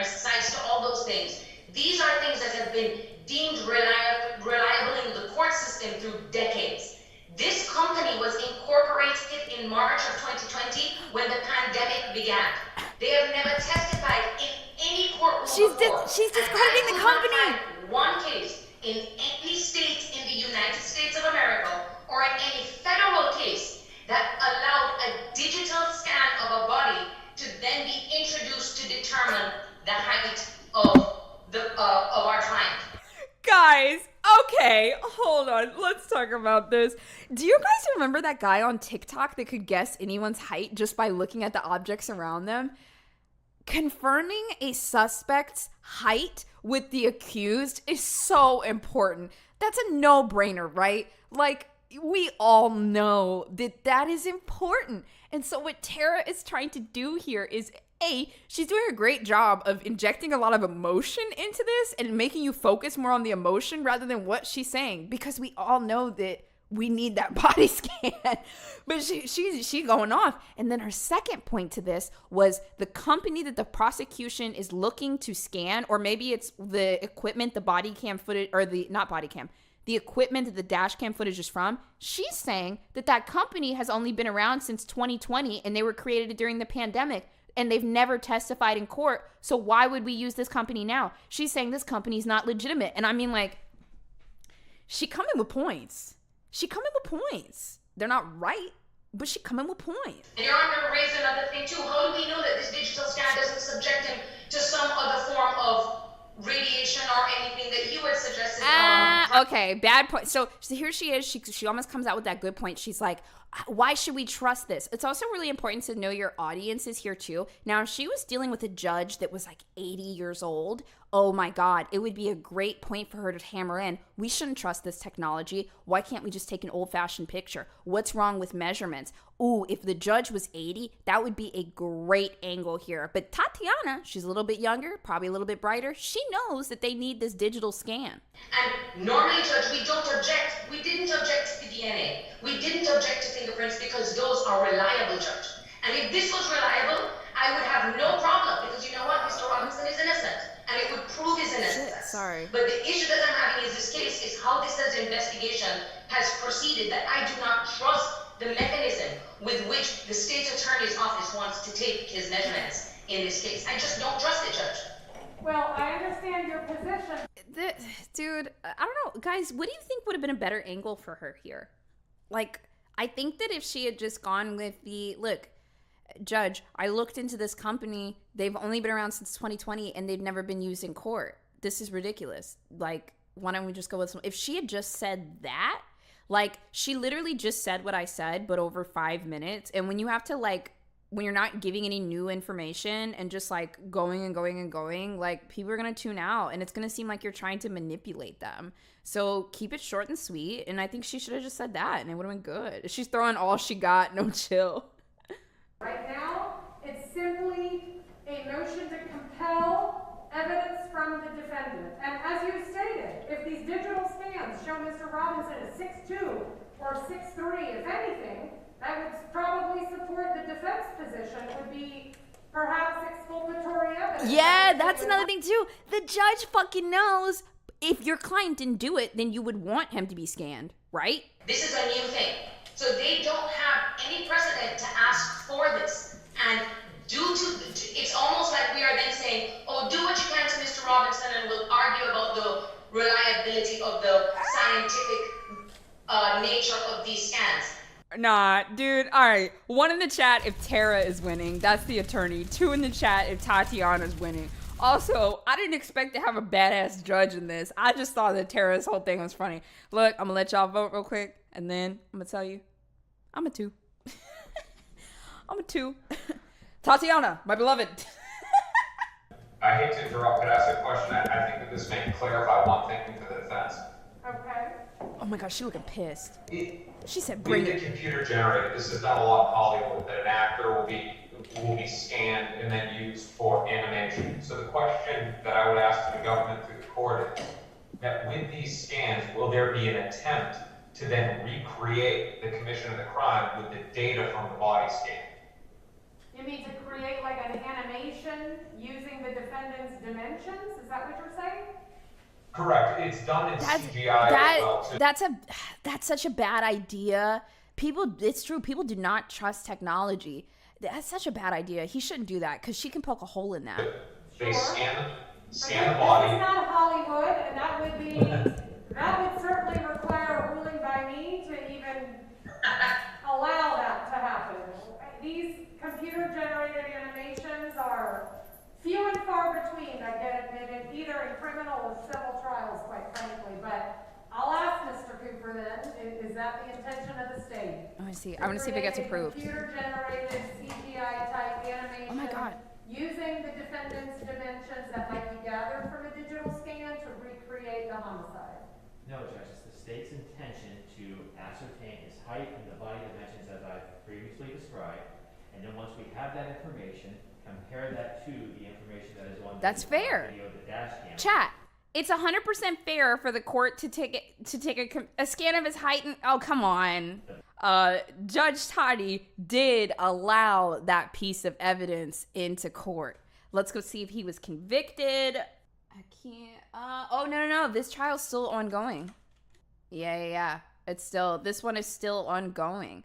size to all those things. These are things that have been deemed reliable in the court system through decades. This company was incorporated in March of 2020 when the pandemic began. They have never testified in any courtroom before. She's discrediting the company. One case in any state in the United States of America or in any federal case that allowed a digital scan of a body to then be introduced to determine the height of our client. Guys, okay, hold on. Let's talk about this. Do you guys remember that guy on TikTok that could guess anyone's height just by looking at the objects around them? Confirming a suspect's height with the accused is so important. That's a no-brainer, right? Like, we all know that that is important. And so what Tara is trying to do here is, she's doing a great job of injecting a lot of emotion into this and making you focus more on the emotion rather than what she's saying, because we all know that we need that body scan. But she's going off. And then her second point to this was the company that the prosecution is looking to scan, or maybe it's the equipment, the body cam footage, or not body cam, the equipment that the dash cam footage is from. She's saying that company has only been around since 2020 and they were created during the pandemic and they've never testified in court. So why would we use this company now? She's saying this company's not legitimate. And I mean, like, she coming with points. They're not right, but she coming with points. And Your Honor raised another thing too. How do we know that this digital scan doesn't subject him to some other form of radiation or anything that you had suggested? Okay, bad point. So here she is. She almost comes out with that good point. She's like, why should we trust this? It's also really important to know your audience is here too. Now, if she was dealing with a judge that was like 80 years old, oh my God, it would be a great point for her to hammer in. We shouldn't trust this technology. Why can't we just take an old-fashioned picture? What's wrong with measurements? Ooh, if the judge was 80, that would be a great angle here. But Tatiana, she's a little bit younger, probably a little bit brighter. She knows that they need this digital scan. And normally, Judge, we don't object. We didn't object to the DNA. We didn't object to fingerprints because those are reliable, Judge. And if this was reliable, I would have no problem because you know what? Mr. Robinson is innocent. And it would prove his innocence. Sorry. But the issue that I'm having in this case is how this investigation has proceeded, that I do not trust the mechanism with which the state attorney's office wants to take his measurements in this case. I just don't trust it, Judge. Well, I understand your position. Dude, I don't know. Guys, what do you think would have been a better angle for her here? Like, I think that if she had just gone with look, Judge, I looked into this company. They've only been around since 2020 and they've never been used in court. This is ridiculous. Like, why don't we just go with if she had just said that, like, she literally just said what I said, but over 5 minutes. And when you have to, like, when you're not giving any new information and just like going and going and going, like, people are going to tune out and it's going to seem like you're trying to manipulate them. So keep it short and sweet. And I think she should have just said that and it would have been good. She's throwing all she got, no chill. Right now, it's simply a motion to compel evidence from the defendant. And as you stated, if these digital scans show Mr. Robinson as 6'2" or 6'3", if anything, that would probably support the defense position. It would be perhaps exculpatory evidence. Yeah, that's another thing too. The judge fucking knows if your client didn't do it, then you would want him to be scanned, right? This is a new thing. So they don't have any precedent to ask for this. And it's almost like we are then saying, oh, do what you can to Mr. Robinson and we'll argue about the reliability of the scientific nature of these scans. Nah, dude. All right. 1 in the chat if Tara is winning. That's the attorney. 2 in the chat if Tatiana's winning. Also, I didn't expect to have a badass judge in this. I just thought that Tara's whole thing was funny. Look, I'm going to let y'all vote real quick. And then I'm going to tell you, I'm a 2. I'm a 2. Tatiana, my beloved. I hate to interrupt, but ask a question. I think that this may clarify one thing for the defense. Okay. Oh my gosh, she looking pissed. She said, Bring bring the it. computer generated. This is done a lot in Hollywood, that an actor will be scanned and then used for animation. So the question that I would ask to the government through the court is that with these scans, will there be an attempt to then recreate the commission of the crime with the data from the body scan? You mean to create like an animation using the defendant's dimensions? Is that what you're saying? Correct. It's done in That's CGI as well too. that's such a bad idea. It's true. People do not trust technology. That's such a bad idea. He shouldn't do that because she can poke a hole in that. They Sure. scan the This body. is not Hollywood, and that would certainly require a ruling by me to even allow that to happen. These computer-generated animations are few and far between that get admitted, either in criminal or civil trials, quite frankly. But I'll ask Mr. Cooper then, is that the intention of the state? I want to see. I want to see if it gets approved. Computer-generated CGI-type animation. Oh my God. Using the defendant's dimensions that might be gathered from a digital scan to recreate the homicide. No, Judge, it's the state's intention to ascertain his height and the body dimensions as I've previously described. And then once we have that information, compare that to the information that is on That's the fair. video of the dash cam. Chat. It's 100% fair for the court to take a scan of his height and oh come on. Judge Toddy did allow that piece of evidence into court. Let's go see if he was convicted. I can't. Oh no. This trial's still ongoing. Yeah. This one is still ongoing.